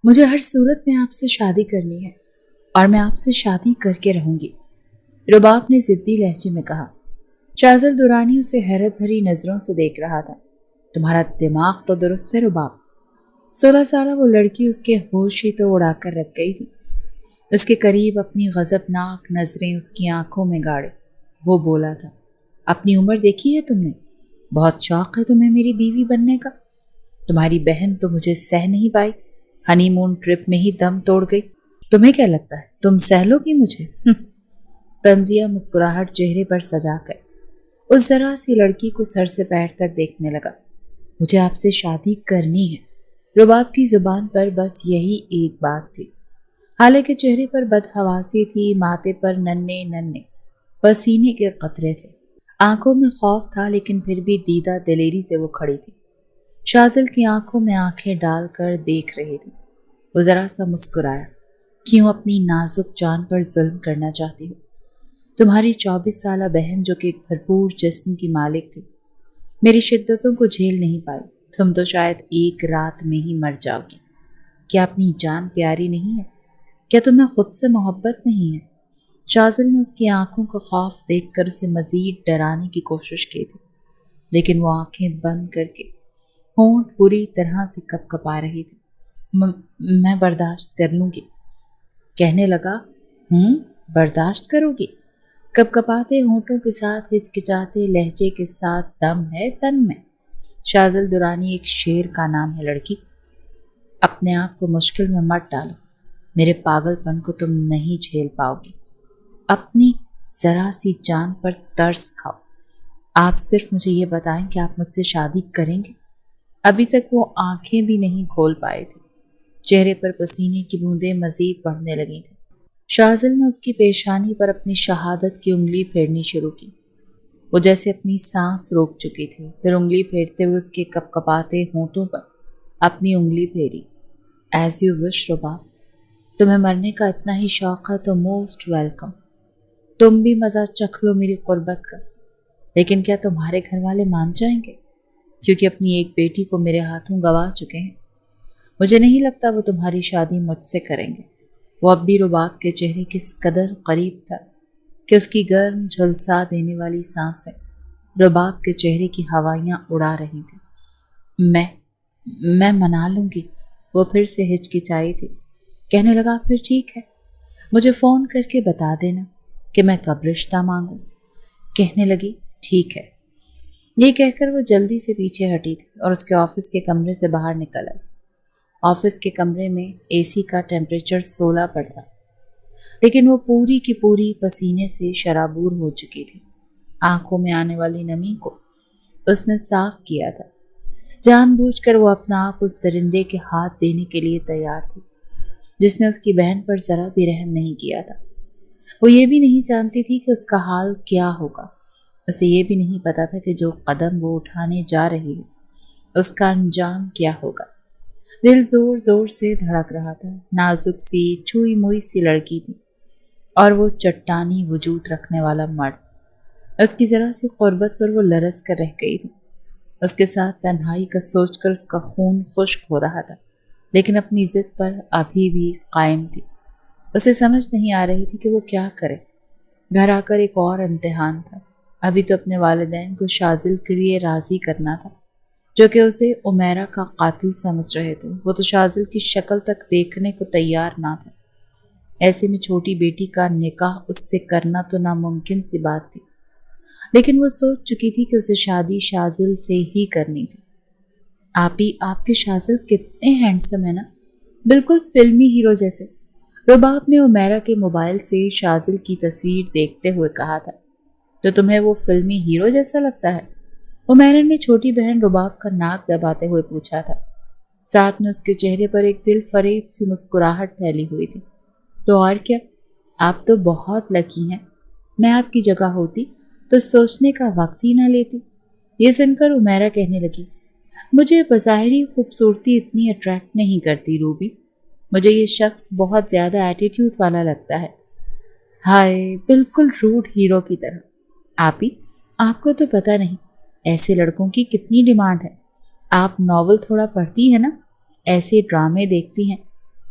مجھے ہر صورت میں آپ سے شادی کرنی ہے اور میں آپ سے شادی کر کے رہوں گی، رباب نے ضدی لہجے میں کہا۔ شازل درانی اسے حیرت بھری نظروں سے دیکھ رہا تھا۔ تمہارا دماغ تو درست ہے رباب۔ 16 سالہ وہ لڑکی اس کے ہوش ہی تو اڑا کر رکھ گئی تھی۔ اس کے قریب اپنی غضبناک نظریں اس کی آنکھوں میں گاڑے وہ بولا تھا، اپنی عمر دیکھی ہے تم نے؟ بہت شوق ہے تمہیں میری بیوی بننے کا؟ تمہاری بہن تو مجھے سہ نہیں پائی، ہنی مون ٹرپ میں ہی دم توڑ گئی۔ تمہیں کیا لگتا ہے تم سہ لو گی مجھے؟ تنزیہ مسکراہٹ چہرے پر سجا کر اس ذرا سی لڑکی کو سر سے پیر تک دیکھنے لگا۔ مجھے آپ سے شادی کرنی ہے، رباب کی زبان پر بس یہی ایک بات تھی۔ حالانکہ چہرے پر بدحواسی تھی، ماتھے پر ننھے ننھے پسینے کے قطرے تھے، آنکھوں میں خوف تھا، لیکن پھر بھی دیدہ دلیری سے وہ کھڑی تھی۔ شازل کی آنکھوں میں آنکھیں ڈال کر دیکھ رہی تھی۔ وہ ذرا سا مسکرایا۔ کیوں اپنی نازک جان پر ظلم کرنا چاہتی ہو؟ تمہاری 24 سالہ بہن جو کہ ایک بھرپور جسم کی مالک تھی، میری شدتوں کو جھیل نہیں پائی۔ تم تو شاید ایک رات میں ہی مر جاؤ گی۔ کیا اپنی جان پیاری نہیں ہے؟ کیا تمہیں خود سے محبت نہیں ہے؟ شازل نے اس کی آنکھوں کا خوف دیکھ کر اسے مزید ڈرانے کی کوشش کی تھی، لیکن وہ آنکھیں بند کر کے ہونٹ بری طرح سے کپ کپا رہی تھی۔ میں برداشت کر لوں گی، کہنے لگا۔ برداشت کرو گی؟ کپ کپاتے ہونٹوں کے ساتھ ہچکچاتے لہجے کے ساتھ دم ہے تن میں۔ شازل درانی ایک شیر کا نام ہے لڑکی، اپنے آپ کو مشکل میں مت ڈالو، میرے پاگل پن کو تم نہیں جھیل پاؤ گی۔ اپنی ذرا سی جان پر ترس کھاؤ۔ آپ صرف مجھے یہ بتائیں کہ آپ مجھ سے شادی کریں گے؟ ابھی تک وہ آنکھیں بھی نہیں کھول پائے تھے، چہرے پر پسینے کی بوندیں مزید بڑھنے لگی تھیں۔ شازل نے اس کی پیشانی پر اپنی شہادت کی انگلی پھیرنی شروع کی۔ وہ جیسے اپنی سانس روک چکی تھی، پھر انگلی پھیرتے ہوئے اس کے کپ کپاتے ہونٹوں پر اپنی انگلی پھیری۔ ایز یو وش رباب، تمہیں مرنے کا اتنا ہی شوق ہے تو موسٹ ویلکم، تم بھی مزہ چکھ لو میری قربت کا۔ لیکن کیا تمہارے گھر والے مان جائیں گے؟ کیونکہ اپنی ایک بیٹی کو میرے ہاتھوں گوا چکے ہیں۔ مجھے نہیں لگتا وہ تمہاری شادی مجھ سے کریں گے۔ وہ اب بھی رباب کے چہرے کس قدر قریب تھا کہ اس کی گرم جھلسا دینے والی سانسیں رباب کے چہرے کی ہوائیاں اڑا رہی تھیں۔ میں منا لوں گی، وہ پھر سے ہچکچائی تھی۔ کہنے لگا، پھر ٹھیک ہے، مجھے فون کر کے بتا دینا کہ میں کب رشتہ مانگوں۔ کہنے لگی، ٹھیک ہے۔ یہ کہہ کر وہ جلدی سے پیچھے ہٹی تھی اور اس کے آفس کے کمرے سے باہر نکل آئی۔ آفس کے کمرے میں اے سی کا ٹیمپریچر 16 پر تھا، لیکن وہ پوری کی پوری پسینے سے شرابور ہو چکی تھی۔ آنکھوں میں آنے والی نمی کو اس نے صاف کیا تھا۔ جان بوجھ کر وہ اپنا آپ اس درندے کے ہاتھ دینے کے لیے تیار تھی جس نے اس کی بہن پر ذرا بھی رحم نہیں کیا تھا۔ وہ یہ بھی نہیں جانتی تھی کہ اس کا حال کیا ہوگا۔ اسے یہ بھی نہیں پتا تھا کہ جو قدم وہ اٹھانے جا رہی ہے اس کا انجام کیا ہوگا۔ دل زور زور سے دھڑک رہا تھا۔ نازک سی چھوئی موئی سی لڑکی تھی اور وہ چٹانی وجود رکھنے والا مرد۔ اس کی ذرا سی قربت پر وہ لرز کر رہ گئی تھی۔ اس کے ساتھ تنہائی کا سوچ کر اس کا خون خشک ہو رہا تھا، لیکن اپنی ضد پر ابھی بھی قائم تھی۔ اسے سمجھ نہیں آ رہی تھی کہ وہ کیا کرے۔ گھر آ کر ایک اور امتحان تھا۔ ابھی تو اپنے والدین کو شازل کے لیے راضی کرنا تھا، جو کہ اسے عمیرہ کا قاتل سمجھ رہے تھے۔ وہ تو شازل کی شکل تک دیکھنے کو تیار نہ تھا۔ ایسے میں چھوٹی بیٹی کا نکاح اس سے کرنا تو ناممکن سی بات تھی، لیکن وہ سوچ چکی تھی کہ اسے شادی شازل سے ہی کرنی تھی۔ آپ کے شازل کتنے ہینڈسم ہیں نا، بالکل فلمی ہیرو جیسے، رباب نے عمیرہ کے موبائل سے شازل کی تصویر دیکھتے ہوئے کہا تھا۔ تو تمہیں وہ فلمی ہیرو جیسا لگتا ہے؟ عمیرہ نے چھوٹی بہن رباب کا ناک دباتے ہوئے پوچھا تھا۔ ساتھ میں اس کے چہرے پر ایک دل فریب سی مسکراہٹ پھیلی ہوئی تھی۔ تو اور کیا، آپ تو بہت لکی ہیں۔ میں آپ کی جگہ ہوتی تو سوچنے کا وقت ہی نہ لیتی۔ یہ سن کر عمیرہ کہنے لگی، مجھے بظاہری خوبصورتی اتنی اٹریکٹ نہیں کرتی روبی، مجھے یہ شخص بہت زیادہ ایٹیٹیوڈ والا لگتا ہے۔ ہائے، بالکل روڈ ہیرو کی طرح۔ آپ کو تو پتہ نہیں ایسے لڑکوں کی کتنی ڈیمانڈ ہے۔ آپ ناول تھوڑا پڑھتی ہیں نا، ایسے ڈرامے دیکھتی ہیں،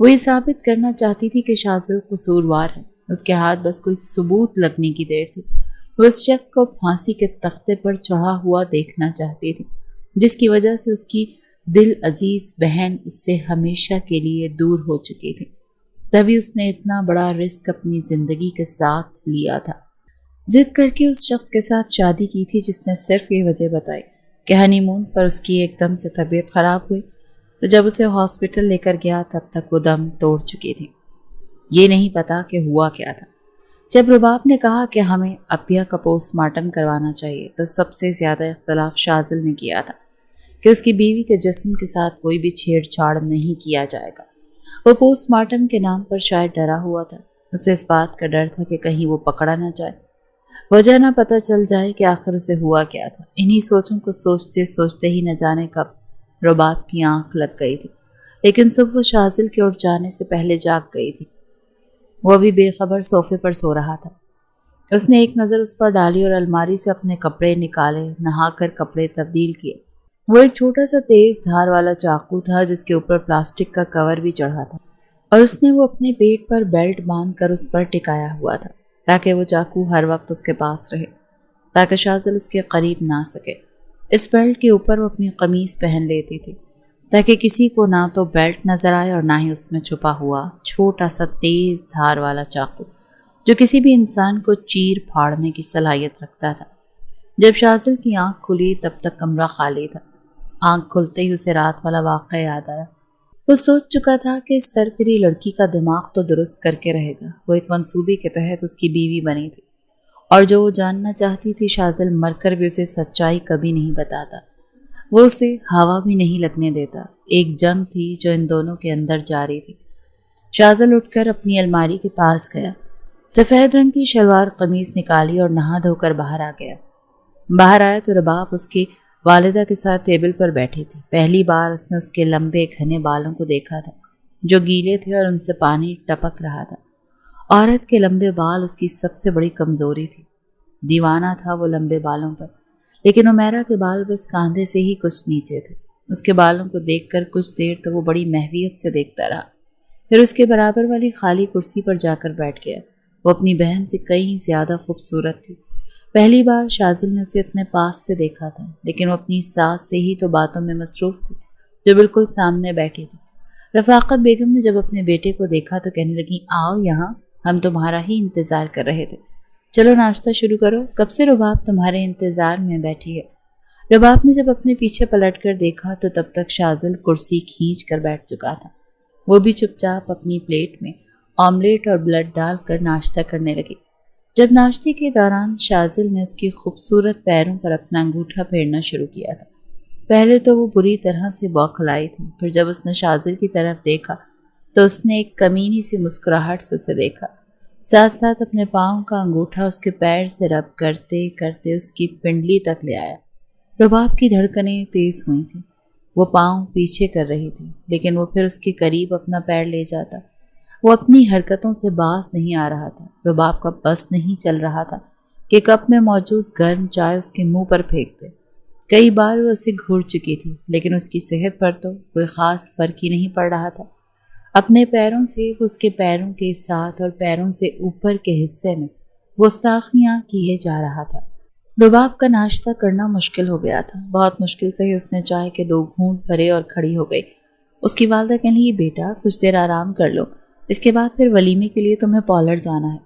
وہ یہ ثابت کرنا چاہتی تھی کہ شاذل قصوروار ہے، اس کے ہاتھ بس کوئی ثبوت لگنے کی دیر تھی۔ وہ اس شخص کو پھانسی کے تختے پر چڑھا ہوا دیکھنا چاہتی تھی، جس کی وجہ سے اس کی دل عزیز بہن اس سے ہمیشہ کے لیے دور ہو چکی تھی۔ تبھی اس نے اتنا بڑا رسک اپنی زندگی کے ساتھ لیا تھا، ضد کر کے اس شخص کے ساتھ شادی کی تھی جس نے صرف یہ وجہ بتائی کہ ہنی مون پر اس کی ایک دم سے طبیعت خراب ہوئی، تو جب اسے ہاسپٹل لے کر گیا تب تک وہ دم توڑ چکی تھی۔ یہ نہیں پتا کہ ہوا کیا تھا۔ جب رباب نے کہا کہ ہمیں اپیا کا پوسٹ مارٹم کروانا چاہیے تو سب سے زیادہ اختلاف شاذل نے کیا تھا کہ اس کی بیوی کے جسم کے ساتھ کوئی بھی چھیڑ چھاڑ نہیں کیا جائے گا۔ وہ پوسٹ مارٹم کے نام پر شاید ڈرا ہوا تھا، اسے اس بات کا ڈر تھا کہ کہیں وہ پکڑا نہ جائے، وجہ نہ پتہ چل جائے کہ آخر اسے ہوا کیا تھا۔ انہی سوچوں کو سوچتے سوچتے ہی نہ جانے کب رباب کی آنکھ لگ گئی تھی، لیکن صبح وہ شاذل کے اٹھ جانے سے پہلے جاگ گئی تھی۔ وہ ابھی بے خبر صوفے پر سو رہا تھا۔ اس نے ایک نظر اس پر ڈالی اور الماری سے اپنے کپڑے نکالے، نہا کر کپڑے تبدیل کیے۔ وہ ایک چھوٹا سا تیز دھار والا چاقو تھا جس کے اوپر پلاسٹک کا کور بھی چڑھا تھا، اور اس نے وہ اپنے پیٹ پر بیلٹ باندھ کر اس پر ٹکایا ہوا تھا تاکہ وہ چاقو ہر وقت اس کے پاس رہے، تاکہ شاذل اس کے قریب نہ سکے۔ اس بیلٹ کے اوپر وہ اپنی قمیص پہن لیتی تھی تاکہ کسی کو نہ تو بیلٹ نظر آئے اور نہ ہی اس میں چھپا ہوا چھوٹا سا تیز دھار والا چاقو جو کسی بھی انسان کو چیر پھاڑنے کی صلاحیت رکھتا تھا۔ جب شاذل کی آنکھ کھلی تب تک کمرہ خالی تھا۔ آنکھ کھلتے ہی اسے رات والا واقعہ یاد آیا۔ وہ سوچ چکا تھا کہ اس سرپری لڑکی کا دماغ تو درست کر کے رہے گا۔ وہ ایک منصوبے کے تحت اس کی بیوی بنی تھی، اور جو وہ جاننا چاہتی تھی شاذل مر کر بھی اسے سچائی کبھی نہیں بتاتا، وہ اسے ہوا بھی نہیں لگنے دیتا۔ ایک جنگ تھی جو ان دونوں کے اندر جاری تھی۔ شاذل اٹھ کر اپنی الماری کے پاس گیا، سفید رنگ کی شلوار قمیض نکالی اور نہا دھو کر باہر آ گیا۔ باہر آیا تو رباب اس کی والدہ کے ساتھ ٹیبل پر بیٹھی تھی۔ پہلی بار اس نے اس کے لمبے گھنے بالوں کو دیکھا تھا جو گیلے تھے اور ان سے پانی ٹپک رہا تھا۔ عورت کے لمبے بال اس کی سب سے بڑی کمزوری تھی۔ دیوانہ تھا وہ لمبے بالوں پر، لیکن عمیرہ کے بال بس کاندھے سے ہی کچھ نیچے تھے۔ اس کے بالوں کو دیکھ کر کچھ دیر تو وہ بڑی محویت سے دیکھتا رہا، پھر اس کے برابر والی خالی کرسی پر جا کر بیٹھ گیا۔ وہ اپنی بہن سے کئی زیادہ خوبصورت تھی۔ پہلی بار شاذل نے اسے اتنے پاس سے دیکھا تھا، لیکن وہ اپنی ساس سے ہی تو باتوں میں مصروف تھی جو بالکل سامنے بیٹھی تھی۔ رفاقت بیگم نے جب اپنے بیٹے کو دیکھا تو کہنے لگی، آؤ یہاں، ہم تمہارا ہی انتظار کر رہے تھے، چلو ناشتہ شروع کرو، کب سے رباب تمہارے انتظار میں بیٹھی ہے۔ رباب نے جب اپنے پیچھے پلٹ کر دیکھا تو تب تک شاذل کرسی کھینچ کر بیٹھ چکا تھا۔ وہ بھی چپ چاپ اپنی پلیٹ میں آملیٹ اور بلیڈ ڈال کر ناشتہ کرنے لگی۔ جب ناشتے کے دوران شاذل نے اس کی خوبصورت پیروں پر اپنا انگوٹھا پھیرنا شروع کیا تھا۔ پہلے تو وہ بری طرح سے بوکھلائی تھی، پھر جب اس نے شاذل کی طرف دیکھا تو اس نے ایک کمینی سی مسکراہٹ سے اسے دیکھا، ساتھ ساتھ اپنے پاؤں کا انگوٹھا اس کے پیر سے رب کرتے کرتے اس کی پنڈلی تک لے آیا۔ رباب کی دھڑکنیں تیز ہوئی تھیں، وہ پاؤں پیچھے کر رہی تھی، لیکن وہ پھر اس کے قریب اپنا پیر لے جاتا۔ وہ اپنی حرکتوں سے باز نہیں آ رہا تھا۔ رباب کا بس نہیں چل رہا تھا کہ کپ میں موجود گرم چائے اس کے منہ پر پھینک دے۔ کئی بار وہ اسے گھور چکی تھی، لیکن اس کی صحت پر تو کوئی خاص فرق ہی نہیں پڑ رہا تھا۔ اپنے پیروں سے اس کے پیروں کے ساتھ اور پیروں سے اوپر کے حصے میں گستاخیاں کیے جا رہا تھا۔ رباب کا ناشتہ کرنا مشکل ہو گیا تھا۔ بہت مشکل سے ہی اس نے چائے کے 2 گھونٹ بھرے اور کھڑی ہو گئی۔ اس کی والدہ کہنے لگی، بیٹا کچھ دیر آرام کر لو، اس کے بعد پھر ولیمے کے لیے تمہیں پالر جانا ہے۔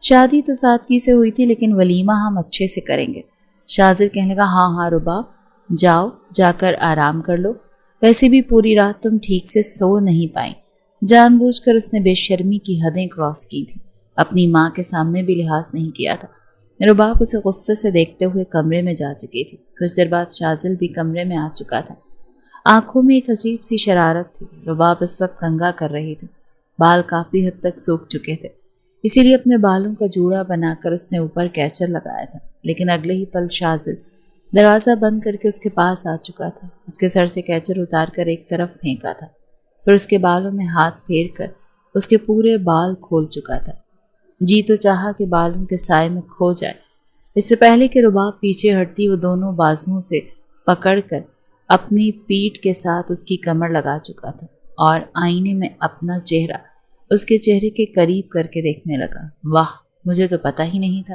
شادی تو سادگی سے ہوئی تھی، لیکن ولیمہ ہم اچھے سے کریں گے۔ شاذل کہنے لگا، ہاں ہاں رباب، جاؤ جا کر آرام کر لو، ویسے بھی پوری رات تم ٹھیک سے سو نہیں پائیں۔ جان بوجھ کر اس نے بے شرمی کی حدیں کراس کی تھی، اپنی ماں کے سامنے بھی لحاظ نہیں کیا تھا۔ رباب اسے غصے سے دیکھتے ہوئے کمرے میں جا چکی تھی۔ کچھ دیر بعد شاذل بھی کمرے میں آ چکا تھا۔ آنکھوں میں ایک عجیب سی شرارت تھی۔ رباب اس وقت کنگھا کر رہی تھی، بال کافی حد تک سوکھ چکے تھے، اسی لیے اپنے بالوں کا جوڑا بنا کر اس نے اوپر کیچر لگایا تھا، لیکن اگلے ہی پل شاذل دروازہ بند کر کے اس کے پاس آ چکا تھا۔ اس کے سر سے کیچر اتار کر ایک طرف پھینکا تھا، پھر اس کے بالوں میں ہاتھ پھیر کر اس کے پورے بال کھول چکا تھا۔ جی تو چاہا کہ بالوں کے سائے میں کھو جائے۔ اس سے پہلے کہ رباب پیچھے ہٹتی، وہ دونوں بازوؤں سے پکڑ کر اپنی پیٹھ کے ساتھ اس کی کمر لگا چکا تھا اور آئینے میں اپنا چہرہ اس کے چہرے کے قریب کر کے دیکھنے لگا۔ واہ، مجھے تو پتہ ہی نہیں تھا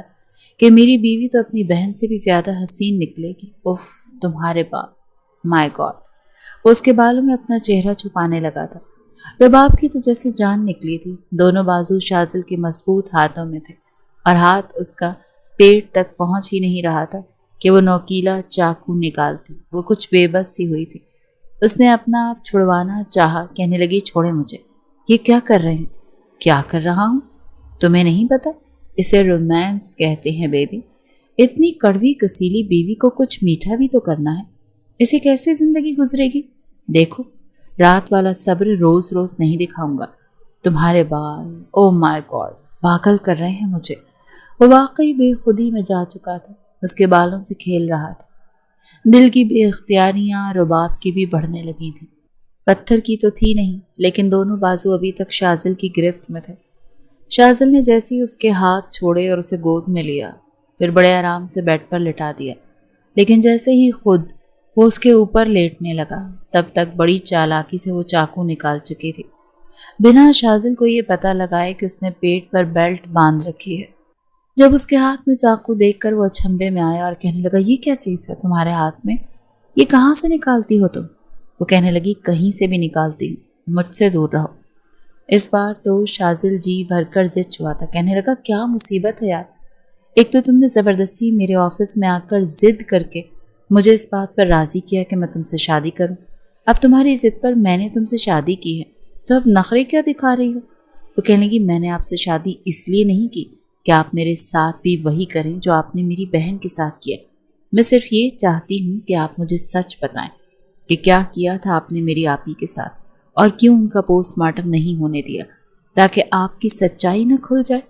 کہ میری بیوی تو اپنی بہن سے بھی زیادہ حسین نکلے گی۔ اف، تمہارے بال، مائی گاڈ۔ وہ اس کے بالوں میں اپنا چہرہ چھپانے لگا تھا۔ رباب کی تو جیسے جان نکلی تھی۔ دونوں بازو شاذل کے مضبوط ہاتھوں میں تھے اور ہاتھ اس کا پیٹ تک پہنچ ہی نہیں رہا تھا کہ وہ نوکیلا چاقو نکالتی۔ وہ کچھ بے بس سی ہوئی تھی۔ اس نے اپنا آپ چھڑوانا چاہا، کہنے لگی چھوڑے مجھے۔ یہ کیا کر رہے ہیں؟ کیا کر رہا ہوں؟ تمہیں نہیں پتا؟ اسے رومانس کہتے ہیں بیبی۔ اتنی کڑوی کسیلی بیوی کو کچھ میٹھا بھی تو کرنا ہے۔ اسے کیسے زندگی گزرے گی؟ دیکھو، رات والا صبر روز روز نہیں دکھاؤں گا۔ تمہارے بال، او مائی گاڈ، پاگل کر رہے ہیں مجھے۔ وہ واقعی بے خودی میں جا چکا تھا، اس کے بالوں سے کھیل رہا تھا۔ دل کی بے اختیاریاں رباب کی بھی بڑھنے لگی تھیں۔ پتھر کی تو تھی نہیں، لیکن دونوں بازو ابھی تک شاذل کی گرفت میں تھے۔ شاذل نے جیسے ہی اس کے ہاتھ چھوڑے اور اسے گود میں لیا، پھر بڑے آرام سے بیڈ پر لٹا دیا، لیکن جیسے ہی خود وہ اس کے اوپر لیٹنے لگا، تب تک بڑی چالاکی سے وہ چاقو نکال چکی تھی، بنا شاذل کو یہ پتہ لگائے کہ اس نے پیٹ پر بیلٹ باندھ رکھی ہے۔ جب اس کے ہاتھ میں چاقو دیکھ کر وہ اچھمبے میں آیا اور کہنے لگا، یہ کیا چیز ہے تمہارے ہاتھ میں؟ یہ کہاں سے نکالتی ہو تم؟ وہ کہنے لگی، کہیں سے بھی نکالتی ہوں، مجھ سے دور رہو۔ اس بار تو شاذل جی بھر کر ضد چوا تھا، کہنے لگا، کیا مصیبت ہے یار؟ ایک تو تم نے زبردستی میرے آفس میں آ کر ضد کر کے مجھے اس بات پر راضی کیا کہ میں تم سے شادی کروں۔ اب تمہاری ضد پر میں نے تم سے شادی کی ہے، تو اب نخرے کیا دکھا رہی ہو؟ وہ کہنے لگی، میں نے آپ سے شادی اس لیے نہیں کی کہ آپ میرے ساتھ بھی وہی کریں جو آپ نے میری بہن کے ساتھ کیا۔ میں صرف یہ چاہتی ہوں کہ آپ مجھے سچ بتائیں کہ کیا کیا تھا آپ نے میری آپی کے ساتھ، اور کیوں ان کا پوسٹ مارٹم نہیں ہونے دیا، تاکہ آپ کی سچائی نہ کھل جائے۔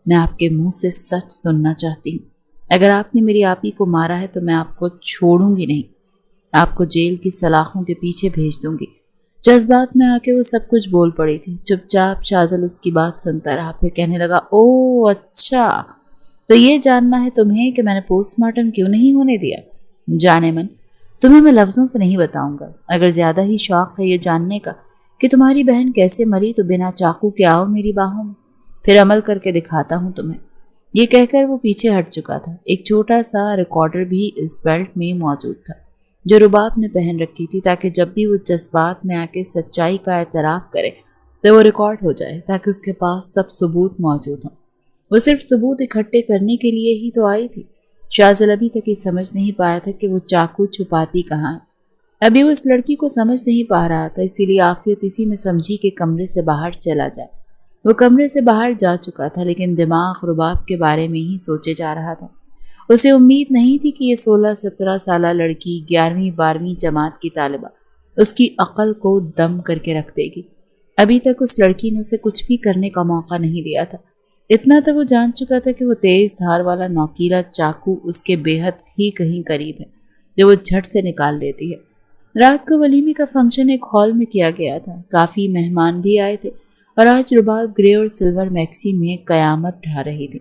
میں آپ کے منہ سے سچ سننا چاہتی ہوں۔ اگر آپ نے میری آپی کو مارا ہے تو میں آپ کو چھوڑوں گی نہیں، آپ کو جیل کی سلاخوں کے پیچھے بھیج دوں گی۔ جذبات میں آ کے وہ سب کچھ بول پڑی تھی۔ چپ چاپ شاذل اس کی بات سنتا رہا، پھر کہنے لگا، او اچھا، تو یہ جاننا ہے تمہیں کہ میں نے پوسٹ مارٹم کیوں نہیں ہونے دیا؟ جانے من، تمہیں میں لفظوں سے نہیں بتاؤں گا۔ اگر زیادہ ہی شوق ہے یہ جاننے کا کہ تمہاری بہن کیسے مری تو بنا چاقو کے آؤ میری باہوں میں، پھر عمل کر کے دکھاتا ہوں تمہیں۔ یہ کہہ کر وہ پیچھے ہٹ چکا تھا۔ ایک چھوٹا سا ریکارڈر بھی اس بیلٹ میں موجود تھا جو رباب نے پہن رکھی تھی، تاکہ جب بھی وہ جذبات میں آ کے سچائی کا اعتراف کرے تو وہ ریکارڈ ہو جائے، تاکہ اس کے پاس سب ثبوت موجود ہوں۔ وہ صرف ثبوت اکٹھے کرنے کے لیے ہی تو آئی تھی۔ شاذل ابھی تک یہ سمجھ نہیں پایا تھا کہ وہ چاقو چھپاتی کہاں ہے۔ ابھی وہ اس لڑکی کو سمجھ نہیں پا رہا تھا، اسی لیے عافیت اسی میں سمجھی کہ کمرے سے باہر چلا جائے۔ وہ کمرے سے باہر جا چکا تھا، لیکن دماغ رباب کے بارے میں ہی سوچے جا رہا تھا۔ اسے امید نہیں تھی کہ یہ 16-17 سالہ لڑکی 11ویں 12ویں جماعت کی طالبہ اس کی عقل کو دم کر کے رکھ دے گی۔ ابھی تک اس لڑکی نے اسے کچھ بھی کرنے کا موقع نہیں دیا تھا۔ اتنا تو وہ جان چکا تھا کہ وہ تیز دھار والا نوکیلا چاقو اس کے بے حد ہی کہیں قریب ہے، جو وہ جھٹ سے نکال لیتی ہے۔ رات کو ولیمے کا فنکشن ایک ہال میں کیا گیا تھا۔ کافی مہمان بھی آئے تھے اور آج رباب گرے اور سلور میکسی میں قیامت ڈھا رہی تھی۔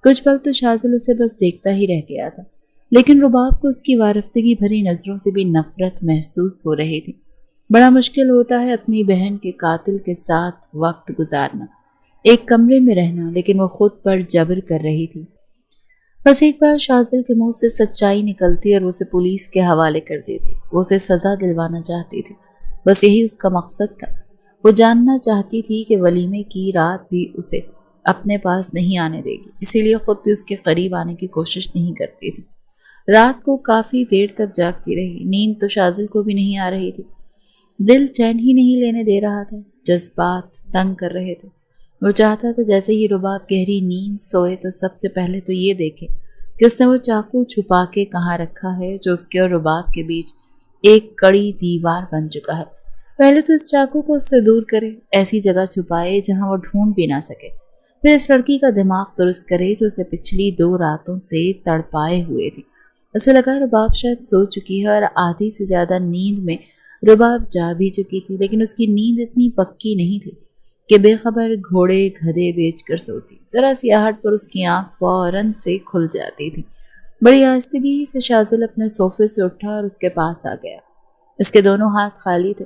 کچھ پل تو شاذل اسے بس دیکھتا ہی رہ گیا تھا، لیکن رباب کو اس کی وارفتگی بھری نظروں سے بھی نفرت محسوس ہو رہی تھی۔ بڑا مشکل ہوتا ہے اپنی بہن کے قاتل کے ساتھ وقت گزارنا، ایک کمرے میں رہنا، لیکن وہ خود پر جبر کر رہی تھی۔ بس ایک بار شاذل کے منہ سے سچائی نکلتی اور اسے پولیس کے حوالے کر دیتی۔ وہ اسے سزا دلوانا چاہتی تھی، بس یہی اس کا مقصد تھا۔ وہ جاننا چاہتی تھی کہ ولیمے کی رات بھی اسے اپنے پاس نہیں آنے دے گی، اسی لیے خود بھی اس کے قریب آنے کی کوشش نہیں کرتی تھی۔ رات کو کافی دیر تک جاگتی رہی، نیند تو شاذل کو بھی نہیں آ رہی تھی۔ دل چین ہی نہیں لینے دے رہا تھا، جذبات تنگ کر رہے تھے۔ وہ چاہتا تھا جیسے ہی رباب گہری نیند سوئے تو سب سے پہلے تو یہ دیکھے کہ اس نے وہ چاقو چھپا کے کہاں رکھا ہے جو اس کے اور رباب کے بیچ ایک کڑی دیوار بن چکا ہے۔ پہلے تو اس چاقو کو اس سے دور کرے، ایسی جگہ چھپائے جہاں وہ ڈھونڈ بھی نہ سکے، پھر اس لڑکی کا دماغ درست کرے جو اسے پچھلی 2 راتوں سے تڑپائے ہوئے تھی۔ اسے لگا رباب شاید سو چکی ہے، اور آدھی سے زیادہ نیند میں رباب جا بھی چکی تھی، لیکن اس کی نیند اتنی پکی نہیں تھی کہ بے خبر گھوڑے گدھے بیچ کر سوتی۔ ذرا سی آہٹ پر اس کی آنکھ فوراً سے کھل جاتی تھی۔ بڑی آہستگی سے شاذل اپنے صوفے سے اٹھا اور اس کے پاس آ گیا۔ اس کے دونوں ہاتھ خالی تھے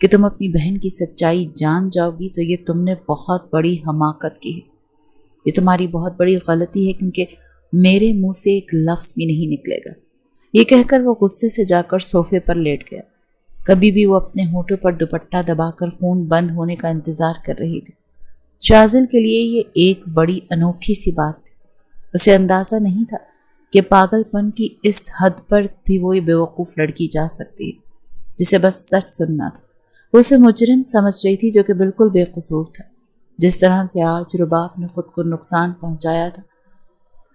کہ تم اپنی بہن کی سچائی جان جاؤ گی تو یہ تم نے بہت بڑی حماقت کی ہے، یہ تمہاری بہت بڑی غلطی ہے، کیونکہ میرے منہ سے ایک لفظ بھی نہیں نکلے گا۔ یہ کہہ کر وہ غصے سے جا کر صوفے پر لیٹ گیا۔ کبھی بھی وہ اپنے ہونٹوں پر دوپٹہ دبا کر خون بند ہونے کا انتظار کر رہی تھی۔ شازل کے لیے یہ ایک بڑی انوکھی سی بات تھی۔ اسے اندازہ نہیں تھا کہ پاگل پن کی اس حد پر بھی وہ بیوقوف لڑکی جا سکتی ہے جسے بس سچ سننا تھا۔ وہ اسے مجرم سمجھ رہی تھی جو کہ بالکل بے قصور تھا۔ جس طرح سے آج رباب نے خود کو نقصان پہنچایا تھا،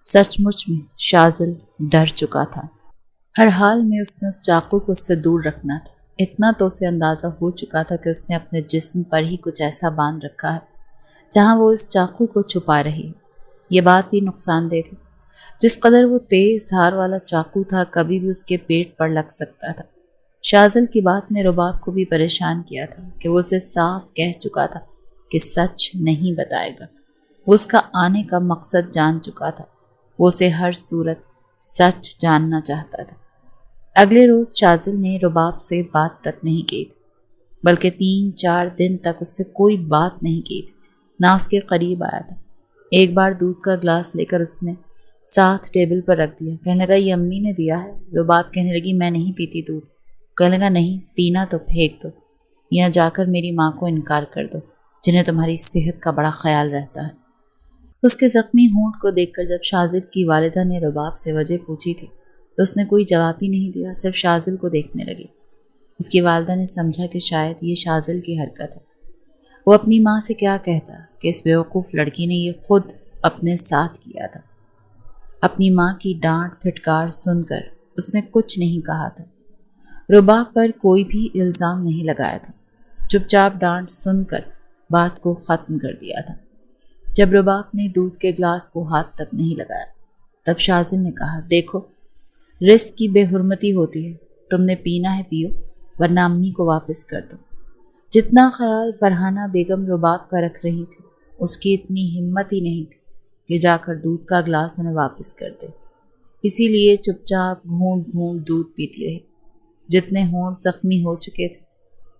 سچ مچ میں شازل ڈر چکا تھا۔ ہر حال میں اس نے اس چاقو کو اس سے دور رکھنا تھا۔ اتنا تو اسے اندازہ ہو چکا تھا کہ اس نے اپنے جسم پر ہی کچھ ایسا باندھ رکھا ہے جہاں وہ اس چاقو کو چھپا رہی ہے۔ یہ بات بھی نقصان دہ تھی۔ جس قدر وہ تیز دھار والا چاقو تھا، کبھی بھی اس کے پیٹ پر لگ سکتا تھا۔ شازل کی بات نے رباب کو بھی پریشان کیا تھا کہ وہ اسے صاف کہہ چکا تھا کہ سچ نہیں بتائے گا۔ وہ اس کا آنے کا مقصد جان چکا تھا۔ وہ اسے ہر صورت سچ جاننا چاہتا تھا۔ اگلے روز شازل نے رباب سے بات تک نہیں کی تھی، بلکہ 3-4 دن تک اس سے کوئی بات نہیں کی تھی، نہ اس کے قریب آیا تھا۔ ایک بار دودھ کا گلاس لے کر اس نے ساتھ ٹیبل پر رکھ دیا۔ کہنے لگا یہ امی نے دیا ہے۔ رباب کہنے لگی میں نہیں پیتی دودھ۔ کہنے لگا نہیں پینا تو پھینک دو، یا جا کر میری ماں کو انکار کر دو جنہیں تمہاری صحت کا بڑا خیال رہتا ہے۔ اس کے زخمی ہونٹ کو دیکھ کر جب شازل کی والدہ نے رباب سے وجہ پوچھی تھی تو اس نے کوئی جواب ہی نہیں دیا، صرف شازل کو دیکھنے لگی۔ اس کی والدہ نے سمجھا کہ شاید یہ شازل کی حرکت ہے۔ وہ اپنی ماں سے کیا کہتا کہ اس بیوقوف لڑکی نے یہ خود اپنے ساتھ کیا تھا۔ اپنی ماں کی ڈانٹ پھٹکار سن کر اس نے کچھ نہیں کہا تھا۔ رباب پر کوئی بھی الزام نہیں لگایا تھا، چپ چاپ ڈانٹ سن کر بات کو ختم کر دیا تھا۔ جب رباب نے دودھ کے گلاس کو ہاتھ تک نہیں لگایا تب شازل نے کہا دیکھو رزق کی بے حرمتی ہوتی ہے، تم نے پینا ہے پیو ورنہ امی کو واپس کر دو۔ جتنا خیال فرحانہ بیگم رباب کا رکھ رہی تھی، اس کی اتنی ہمت ہی نہیں تھی کہ جا کر دودھ کا گلاس انہیں واپس کر دے۔ اسی لیے چپ چاپ گھونٹ گھونٹ دودھ پیتی رہی۔ جتنے ہونٹ زخمی ہو چکے تھے،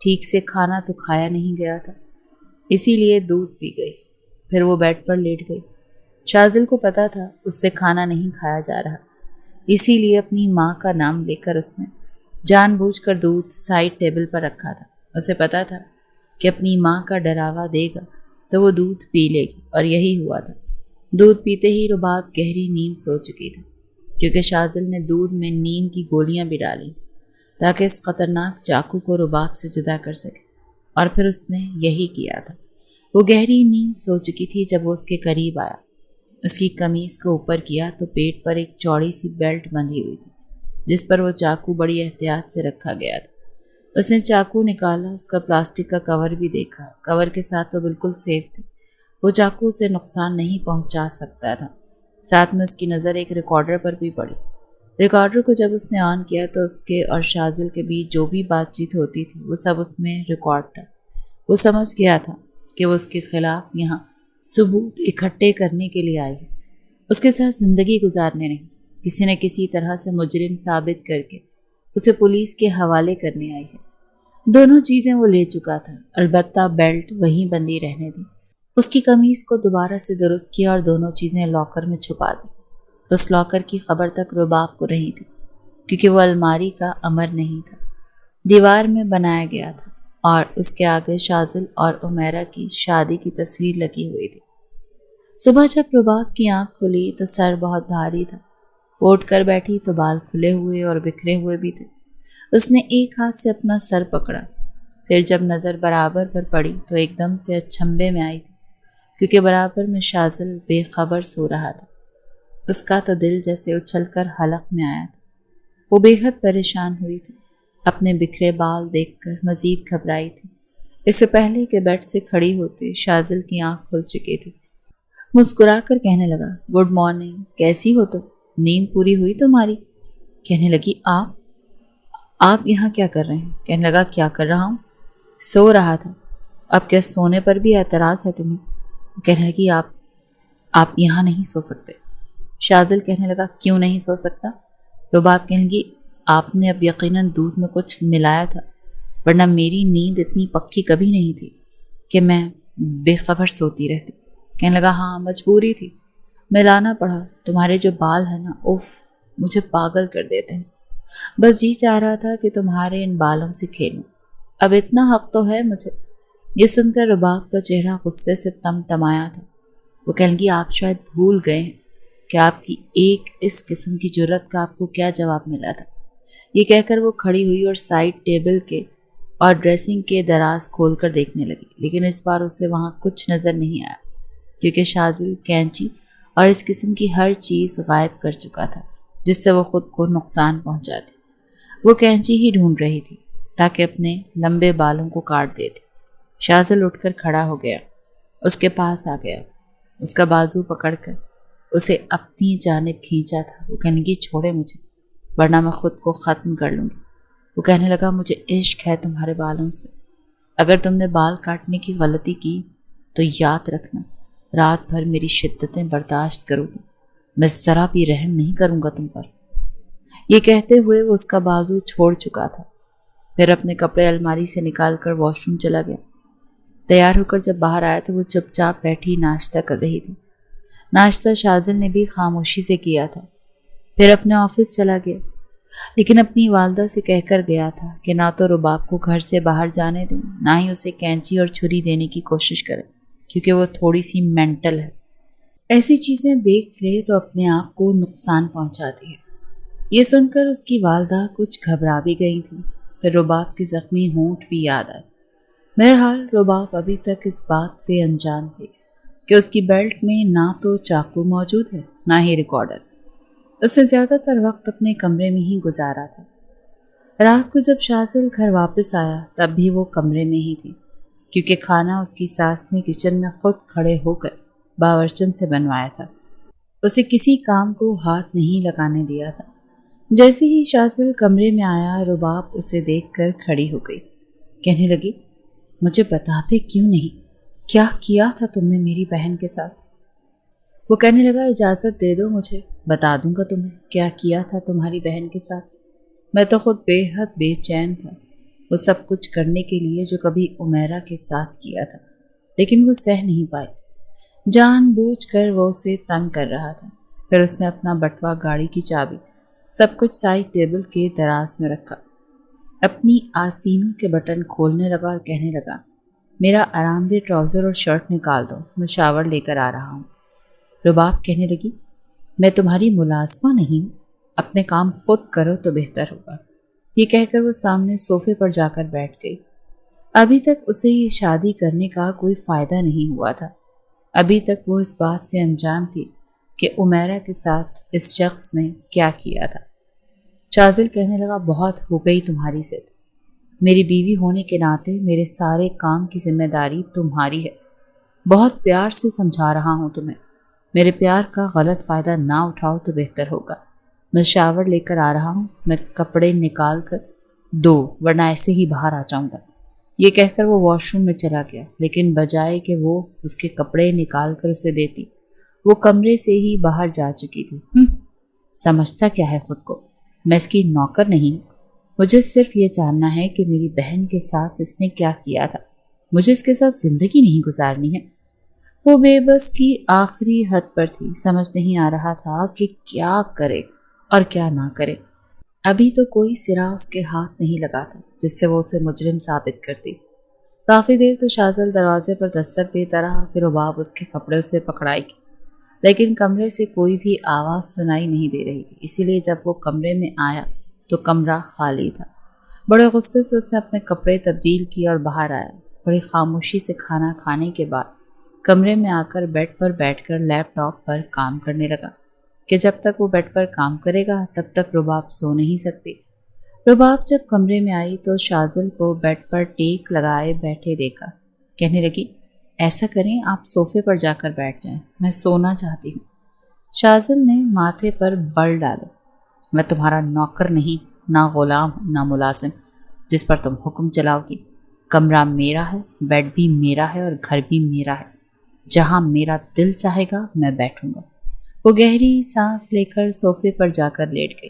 ٹھیک سے کھانا تو کھایا نہیں گیا تھا، اسی لیے دودھ پی گئی۔ پھر وہ بیڈ پر لیٹ گئی۔ شازل کو پتا تھا اس سے کھانا نہیں کھایا جا رہا، اسی لیے اپنی ماں کا نام لے کر اس نے جان بوجھ کر دودھ سائڈ ٹیبل پر رکھا تھا۔ اسے پتا تھا کہ اپنی ماں کا ڈراوا دے گا تو وہ دودھ پی لے گی، اور یہی ہوا تھا۔ دودھ پیتے ہی رباب گہری نیند سو چکی تھی، کیونکہ شازل نے دودھ میں نیند کی گولیاں بھی ڈالی تھی تاکہ اس خطرناک چاقو کو رباب سے جدا کر سکے، اور پھر اس نے یہی کیا تھا۔ وہ گہری نیند سو چکی تھی جب وہ اس کے قریب آیا۔ اس کی قمیص کو اوپر کیا تو پیٹ پر ایک چوڑی سی بیلٹ بندھی ہوئی تھی جس پر وہ چاقو بڑی احتیاط سے رکھا گیا تھا۔ اس نے چاقو نکالا، اس کا پلاسٹک کا کور بھی دیکھا۔ کور کے ساتھ تو بالکل سیف تھی، وہ چاقو سے نقصان نہیں پہنچا سکتا تھا۔ ساتھ میں اس کی نظر ایک ریکارڈر پر بھی پڑی۔ ریکارڈر کو جب اس نے آن کیا تو اس کے اور شازل کے بیچ جو بھی بات چیت ہوتی تھی وہ سب اس میں ریکارڈ تھا۔ وہ سمجھ گیا تھا کہ وہ اس کے خلاف یہاں ثبوت اکٹھے کرنے کے لیے آئی ہے، اس کے ساتھ زندگی گزارنے نہیں، کسی نہ کسی طرح سے مجرم ثابت کر کے اسے پولیس کے حوالے کرنے آئی ہے۔ دونوں چیزیں وہ لے چکا تھا، البتہ بیلٹ وہیں بندی رہنے دی۔ اس کی قمیص کو دوبارہ سے درست کیا اور دونوں چیزیں لاکر میں چھپا دی۔ اس لاکر کی خبر تک رباب کو رہی تھی، کیونکہ وہ الماری کا امر نہیں تھا، دیوار میں بنایا گیا تھا، اور اس کے آگے شازل اور عمیرہ کی شادی کی تصویر لگی ہوئی تھی۔ صبح جب رباب کی آنکھ کھلی تو سر بہت بھاری تھا۔ وہ اٹھ کر بیٹھی تو بال کھلے ہوئے اور بکھرے ہوئے بھی تھے۔ اس نے ایک ہاتھ سے اپنا سر پکڑا، پھر جب نظر برابر پر پڑی تو ایک دم سے اچھمبے میں آئی تھی، کیونکہ برابر میں شازل بے خبر سو رہا تھا۔ اس کا تو دل جیسے اچھل کر حلق میں آیا تھا۔ وہ بے حد پریشان ہوئی تھی، اپنے بکھرے بال دیکھ کر مزید گھبرائی تھی۔ اس سے پہلے کہ بیڈ سے کھڑی ہوتی شازل کی آنکھ کھل چکی تھی۔ مسکرا کر کہنے لگا گڈ مارننگ، کیسی ہو تم؟ نیند پوری ہوئی تمہاری؟ کہنے لگی آپ یہاں کیا کر رہے ہیں؟ کہنے لگا کیا کر رہا ہوں؟ سو رہا تھا۔ اب کیا سونے پر بھی اعتراض ہے تمہیں؟ کہنے لگی آپ یہاں نہیں سو سکتے۔ شازل کہنے لگا کیوں نہیں سو سکتا؟ رباب کہنے لگی آپ نے اب یقیناً دودھ میں کچھ ملایا تھا۔ ورنہ میری نیند اتنی پکی کبھی نہیں تھی کہ میں بے خبر سوتی رہتی۔ کہنے لگا ہاں مجبوری تھی، ملانا پڑا۔ تمہارے جو بال ہیں نا، اوف، مجھے پاگل کر دیتے ہیں۔ بس جی چاہ رہا تھا کہ تمہارے ان بالوں سے کھیلوں، اب اتنا حق تو ہے مجھے۔ یہ سن کر رباب کا چہرہ غصے سے تم تمایا تھا۔ وہ کہنے لگی آپ شاید بھول گئے ہیں کہ آپ کی ایک اس قسم کی جرت کا آپ کو کیا جواب ملا تھا۔ یہ کہہ کر وہ کھڑی ہوئی اور سائڈ ٹیبل کے اور ڈریسنگ کے دراز کھول کر دیکھنے لگی، لیکن اس بار اسے وہاں کچھ نظر نہیں آیا کیونکہ شاذل کینچی اور اس قسم کی ہر چیز غائب کر چکا تھا جس سے وہ خود کو نقصان پہنچاتی۔ وہ کینچی ہی ڈھونڈ رہی تھی تاکہ اپنے لمبے بالوں کو کاٹ دیتی۔ شاذل اٹھ کر کھڑا ہو گیا، اس کے پاس آ گیا، اس کا بازو پکڑ کر اسے اپنی جانب کھینچا تھا۔ وہ کہنے لگی چھوڑے مجھے ورنہ میں خود کو ختم کر لوں گی۔ وہ کہنے لگا مجھے عشق ہے تمہارے بالوں سے، اگر تم نے بال کاٹنے کی غلطی کی تو یاد رکھنا رات بھر میری شدتیں برداشت کرو گی، میں ذرا بھی رحم نہیں کروں گا تم پر۔ یہ کہتے ہوئے وہ اس کا بازو چھوڑ چکا تھا، پھر اپنے کپڑے الماری سے نکال کر واش روم چلا گیا۔ تیار ہو کر جب باہر آیا تو وہ چپ چاپ بیٹھی ناشتہ کر رہی تھی۔ ناشتہ شاذل نے بھی خاموشی سے کیا تھا، پھر اپنے آفس چلا گیا، لیکن اپنی والدہ سے کہہ کر گیا تھا کہ نہ تو رباب کو گھر سے باہر جانے دیں، نہ ہی اسے کینچی اور چھری دینے کی کوشش کرے کیونکہ وہ تھوڑی سی مینٹل ہے، ایسی چیزیں دیکھ لے تو اپنے آپ کو نقصان پہنچاتی ہے۔ یہ سن کر اس کی والدہ کچھ گھبرا بھی گئی تھی، پھر رباب کے زخمی ہونٹ بھی یاد آئے۔ بہرحال رباب ابھی تک اس بات سے انجان تھی کہ اس کی بیلٹ میں نہ تو چاقو موجود ہے نہ ہی ریکارڈر۔ اس نے زیادہ تر وقت اپنے کمرے میں ہی گزارا تھا۔ رات کو جب شاذل گھر واپس آیا تب بھی وہ کمرے میں ہی تھی کیونکہ کھانا اس کی ساس نے کچن میں خود کھڑے ہو کر باورچن سے بنوایا تھا، اسے کسی کام کو ہاتھ نہیں لگانے دیا تھا۔ جیسے ہی شاذل کمرے میں آیا رباب اسے دیکھ کر کھڑی ہو گئی، کہنے لگی مجھے بتاتے کیوں نہیں، کیا کیا تھا تم نے میری بہن کے ساتھ؟ وہ کہنے لگا اجازت دے دو مجھے، بتا دوں گا تمہیں کیا کیا تھا تمہاری بہن کے ساتھ۔ میں تو خود بے حد بے چین تھا وہ سب کچھ کرنے کے لیے جو کبھی عمیرہ کے ساتھ کیا تھا، لیکن وہ سہ نہیں پائی، جان بوجھ کر وہ اسے تنگ کر رہا تھا۔ پھر اس نے اپنا بٹوا، گاڑی کی چابی، سب کچھ سائڈ ٹیبل کے دراز میں رکھا، اپنی آستینوں کے بٹن کھولنے لگا اور کہنے لگا میرا آرام دہ ٹراؤزر اور شرٹ نکال دو، میں شاور لے کر آ رہا ہوں۔ رباب کہنے لگی میں تمہاری ملازمہ نہیں ہوں، اپنے کام خود کرو تو بہتر ہوگا۔ یہ کہہ کر وہ سامنے صوفے پر جا کر بیٹھ گئی۔ ابھی تک اسے یہ شادی کرنے کا کوئی فائدہ نہیں ہوا تھا، ابھی تک وہ اس بات سے انجان تھی کہ عمیرہ کے ساتھ اس شخص نے کیا کیا تھا۔ شاذل کہنے لگا بہت ہو گئی تمہاری ضد، میری بیوی ہونے کے ناطے میرے سارے کام کی ذمہ داری تمہاری ہے، بہت پیار سے سمجھا رہا ہوں تمہیں، میرے پیار کا غلط فائدہ نہ اٹھاؤ تو بہتر ہوگا۔ میں شاور لے کر آ رہا ہوں، میں کپڑے نکال کر دو ورنہ ایسے ہی باہر آ جاؤں گا۔ یہ کہہ کر وہ واش روم میں چلا گیا، لیکن بجائے کہ وہ اس کے کپڑے نکال کر اسے دیتی، وہ کمرے سے ہی باہر جا چکی تھی۔ سمجھتا کیا ہے خود کو، میں اس کی نوکر نہیں ہوں، مجھے صرف یہ جاننا ہے کہ میری بہن کے ساتھ اس نے کیا کیا تھا، مجھے اس کے ساتھ زندگی نہیں گزارنی ہے۔ وہ بے بس کی آخری حد پر تھی، سمجھ نہیں آ رہا تھا کہ کیا کرے اور کیا نہ کرے۔ ابھی تو کوئی سرا اس کے ہاتھ نہیں لگا تھا جس سے وہ اسے مجرم ثابت کرتی۔ کافی دیر تو شاذل دروازے پر دستک دیتا رہا کہ رباب اس کے کپڑے سے پکڑائے گی، لیکن کمرے سے کوئی بھی آواز سنائی نہیں دے رہی تھی، اسی لیے جب وہ کمرے میں آیا تو کمرہ خالی تھا۔ بڑے غصے سے اس نے اپنے کپڑے تبدیل کیے اور باہر آیا۔ بڑی خاموشی سے کھانا کھانے کے بعد کمرے میں آ کر بیڈ پر بیٹھ کر لیپ ٹاپ پر کام کرنے لگا کہ جب تک وہ بیڈ پر کام کرے گا تب تک رباب سو نہیں سکتی۔ رباب جب کمرے میں آئی تو شاذل کو بیڈ پر ٹیک لگائے بیٹھے دیکھا، کہنے لگی ایسا کریں آپ صوفے پر جا کر بیٹھ جائیں، میں سونا چاہتی ہوں۔ شاذل نے ماتھے پر بل ڈالے، میں تمہارا نوکر نہیں، نہ غلام نہ ملازم جس پر تم حکم چلاؤ گی۔ کمرہ میرا ہے، بیڈ بھی میرا ہے اور گھر بھی میرا ہے، جہاں میرا دل چاہے گا میں بیٹھوں گا۔ وہ گہری سانس لے کر صوفے پر جا کر لیٹ گئی۔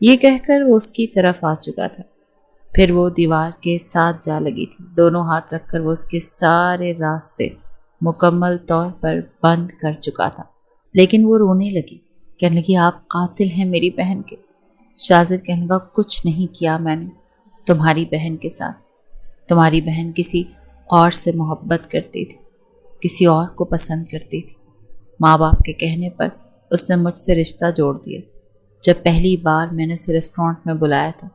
یہ کہہ کر وہ اس کی طرف آ چکا تھا۔ پھر وہ دیوار کے ساتھ جا لگی تھی۔ دونوں ہاتھ رکھ کر وہ اس کے سارے راستے مکمل طور پر بند کر چکا تھا۔ لیکن وہ رونے لگی، کہنے لگی آپ قاتل ہیں میری بہن کے۔ شاذر کہنے لگا کچھ نہیں کیا میں نے تمہاری بہن کے ساتھ۔ تمہاری بہن کسی اور سے محبت کرتی تھی، کسی اور کو پسند کرتی تھی۔ ماں باپ کے کہنے پر اس نے مجھ سے رشتہ جوڑ دیا۔ جب پہلی بار میں نے اسے ریسٹورانٹ میں بلایا تھا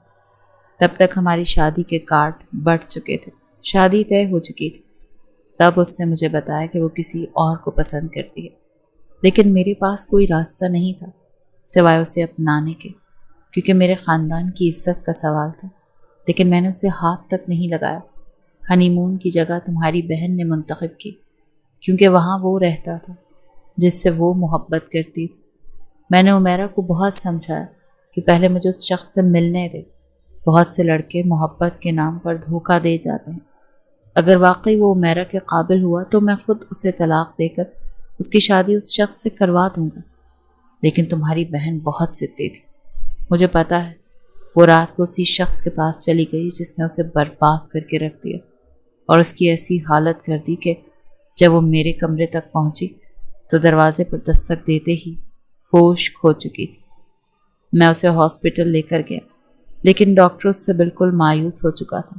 تب تک ہماری شادی کے کارڈ بڑھ چکے تھے، شادی طے ہو چکی تھی۔ تب اس نے مجھے بتایا کہ وہ کسی اور کو پسند کرتی ہے، لیکن میرے پاس کوئی راستہ نہیں تھا سوائے اسے اپنانے کے، کیونکہ میرے خاندان کی عزت کا سوال تھا۔ لیکن میں نے اسے ہاتھ تک نہیں لگایا۔ ہنی مون کی جگہ تمہاری بہن نے منتخب کی، کیونکہ وہاں وہ رہتا تھا جس سے وہ محبت کرتی تھی۔ میں نے عمیرہ کو بہت سمجھایا کہ پہلے مجھے اس شخص سے ملنے دے۔ بہت سے لڑکے محبت کے نام پر دھوکہ دے جاتے ہیں۔ اگر واقعی وہ عمیرہ کے قابل ہوا تو میں خود اسے طلاق دے کر اس کی شادی اس شخص سے کروا دوں گا۔ لیکن تمہاری بہن بہت ضدی تھی۔ مجھے پتا ہے وہ رات کو اسی شخص کے پاس چلی گئی جس نے اسے برباد کر کے رکھ دیا، اور اس کی ایسی حالت کر دی کہ جب وہ میرے کمرے تک پہنچی تو دروازے پر دستک دیتے ہی ہوش کھو چکی تھی۔ میں اسے ہاسپٹل لے کر گیا، لیکن ڈاکٹر اس سے بالکل مایوس ہو چکا تھا۔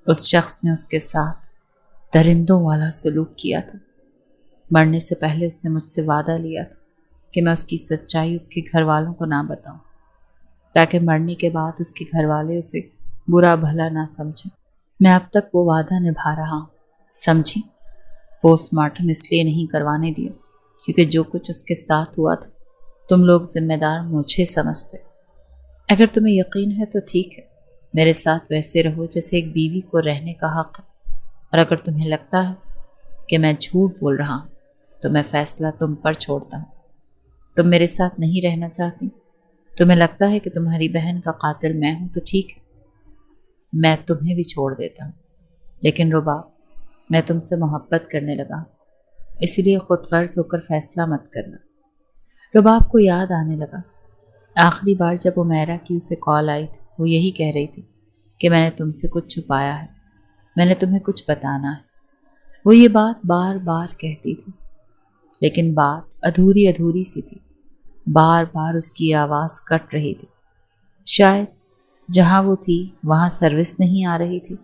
اس شخص نے اس کے ساتھ درندوں والا سلوک کیا تھا۔ مرنے سے پہلے اس نے مجھ سے وعدہ لیا تھا کہ میں اس کی سچائی اس کے گھر والوں کو نہ بتاؤں، تاکہ مرنے کے بعد اس کے گھر والے اسے برا بھلا نہ سمجھیں۔ میں اب تک وہ وعدہ نبھا رہا ہوں، سمجھی؟ پوسٹ مارٹم اس لیے نہیں کروانے دیا کیونکہ جو کچھ اس کے ساتھ ہوا تھا تم لوگ ذمہ دار مجھے سمجھتے۔ اگر تمہیں یقین ہے تو ٹھیک ہے، میرے ساتھ ویسے رہو جیسے ایک بیوی کو رہنے کا حق ہے، اور اگر تمہیں لگتا ہے کہ میں جھوٹ بول رہا ہوں تو میں فیصلہ تم پر چھوڑتا ہوں۔ تم میرے ساتھ نہیں رہنا چاہتی، تمہیں لگتا ہے کہ تمہاری بہن کا قاتل میں ہوں تو ٹھیک ہے، میں تمہیں بھی چھوڑ دیتا ہوں۔ لیکن رباب، میں تم سے محبت کرنے لگا، اسی لیے خود غرض ہو کر فیصلہ مت کرنا۔ رباب کو یاد آنے لگا آخری بار جب عمیرہ کی اسے کال آئی تھی، وہ یہی کہہ رہی تھی کہ میں نے تم سے کچھ چھپایا ہے، میں نے تمہیں کچھ بتانا ہے۔ وہ یہ بات بار بار کہتی تھی، لیکن بات ادھوری ادھوری سی تھی۔ بار بار اس کی آواز کٹ رہی تھی۔ شاید جہاں وہ تھی وہاں سروس نہیں آ رہی تھی۔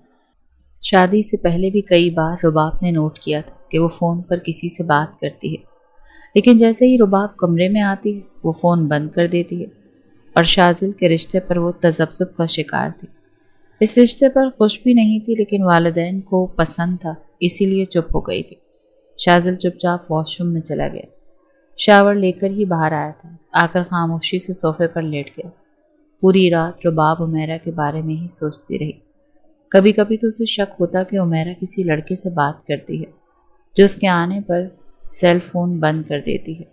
شادی سے پہلے بھی کئی بار رباب نے نوٹ کیا تھا کہ وہ فون پر کسی سے بات کرتی ہے، لیکن جیسے ہی رباب کمرے میں آتی ہے وہ فون بند کر دیتی ہے، اور شاذل کے رشتے پر وہ تذبذب کا شکار تھی۔ اس رشتے پر خوش بھی نہیں تھی، لیکن والدین کو پسند تھا، اسی لیے چپ ہو گئی تھی۔ شاذل چپ چاپ واش روم میں چلا گیا، شاور لے کر ہی باہر آیا تھا، آ کر خاموشی سے صوفے پر لیٹ گیا۔ پوری رات رباب عمیرہ کے بارے میں ہی سوچتی رہی۔ کبھی کبھی تو اسے شک ہوتا کہ عمیرہ کسی لڑکے سے بات کرتی ہے جو اس کے آنے پر سیل فون بند کر دیتی ہے۔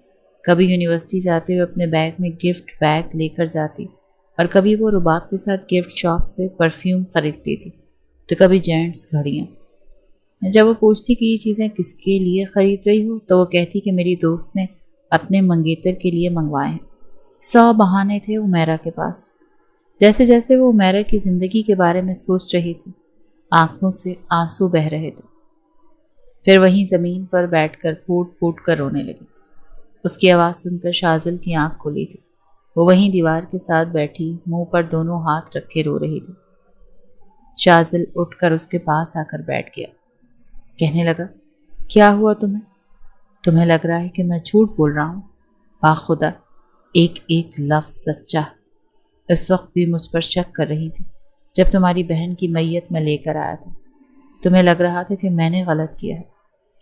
کبھی یونیورسٹی جاتے ہوئے اپنے بیگ میں گفٹ بیگ لے کر جاتی، اور کبھی وہ رباب کے ساتھ گفٹ شاپ سے پرفیوم خریدتی تھی، تو کبھی جینٹس گھڑیاں۔ جب وہ پوچھتی کہ یہ چیزیں کس کے لیے خرید رہی ہو تو وہ کہتی کہ میری دوست نے اپنے منگیتر کے لیے منگوائے ہیں۔ 100 بہانے تھے عمیرہ کے پاس۔ جیسے جیسے وہ عمیرہ کی زندگی کے بارے میں سوچ رہی تھی، آنکھوں سے آنسو بہہ رہے تھے۔ پھر وہیں زمین پر بیٹھ کر پھوٹ پھوٹ کر رونے لگی۔ اس کی آواز سن کر شاذل کی آنکھ کھلی تھی۔ وہ وہیں دیوار کے ساتھ بیٹھی منہ پر دونوں ہاتھ رکھے رو رہی تھی۔ شاذل اٹھ کر اس کے پاس آ کر بیٹھ گیا، کہنے لگا کیا ہوا تمہیں؟ تمہیں لگ رہا ہے کہ میں جھوٹ بول رہا ہوں؟ باخدا ایک ایک لفظ سچا ہے۔ اس وقت بھی مجھ پر شک کر رہی تھی جب تمہاری بہن کی میت میں لے کر آیا تھا۔ تمہیں لگ رہا تھا کہ میں نے غلط کیا ہے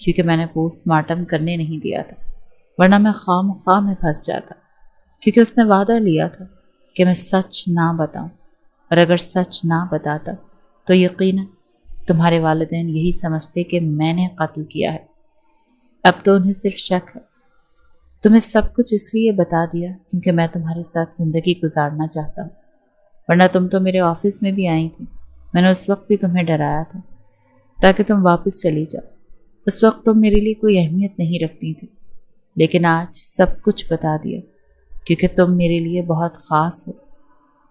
کیونکہ میں نے پوسٹ مارٹم کرنے نہیں دیا تھا، ورنہ میں خواہ مخواہ میں پھنس جاتا، کیونکہ اس نے وعدہ لیا تھا کہ میں سچ نہ بتاؤں، اور اگر سچ نہ بتاتا تو یقیناً تمہارے والدین یہی سمجھتے کہ میں نے قتل کیا ہے۔ اب تو انہیں صرف شک ہے۔ تمہیں سب کچھ اس لیے بتا دیا کیونکہ میں تمہارے ساتھ زندگی گزارنا چاہتا ہوں، ورنہ تم تو میرے آفس میں بھی آئی تھی۔ میں نے اس وقت بھی تمہیں ڈرایا تھا تاکہ تم واپس چلی جاؤ۔ اس وقت تم میرے لیے کوئی اہمیت نہیں رکھتی تھی، لیکن آج سب کچھ بتا دیا کیونکہ تم میرے لیے بہت خاص ہو۔